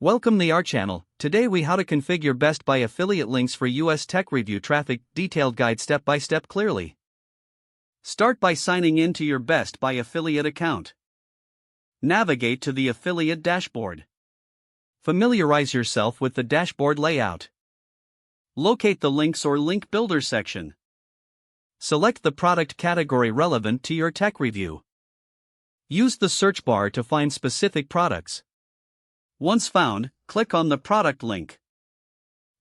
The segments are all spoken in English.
Welcome to our channel. Today we how to configure Best Buy affiliate links for US Tech Review traffic, detailed guide step by step clearly. Start by signing in to your Best Buy affiliate account. Navigate to the affiliate dashboard. Familiarize yourself with the dashboard layout. Locate the links or link builder section. Select the product category relevant to your tech review. Use the search bar to find specific products. Once found, click on the product link.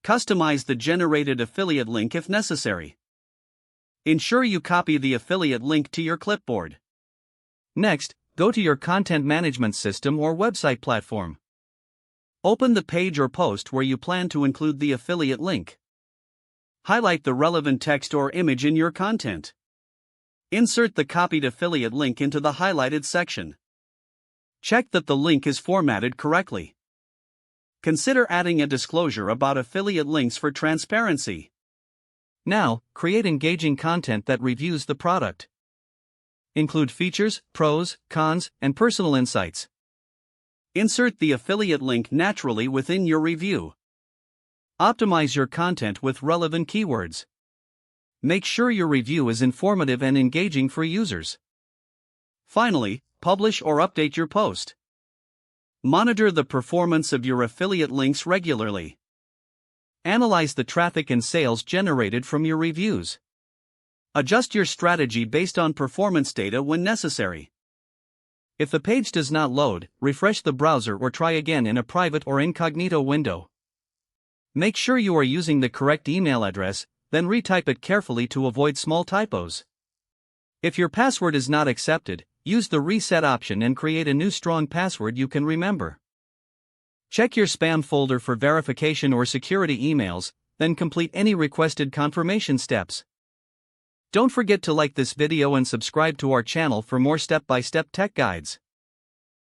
Customize the generated affiliate link if necessary. Ensure you copy the affiliate link to your clipboard. Next, go to your content management system or website platform. Open the page or post where you plan to include the affiliate link. Highlight the relevant text or image in your content. Insert the copied affiliate link into the highlighted section. Check that the link is formatted correctly. Consider adding a disclosure about affiliate links for transparency. Now, create engaging content that reviews the product. Include features, pros, cons, and personal insights. Insert the affiliate link naturally within your review. Optimize your content with relevant keywords. Make sure your review is informative and engaging for users. Finally, publish or update your post. Monitor the performance of your affiliate links regularly. Analyze the traffic and sales generated from your reviews. Adjust your strategy based on performance data when necessary. If the page does not load, refresh the browser or try again in a private or incognito window. Make sure you are using the correct email address, then retype it carefully to avoid small typos. If your password is not accepted, use the reset option and create a new strong password you can remember. Check your spam folder for verification or security emails, then complete any requested confirmation steps. Don't forget to like this video and subscribe to our channel for more step-by-step tech guides.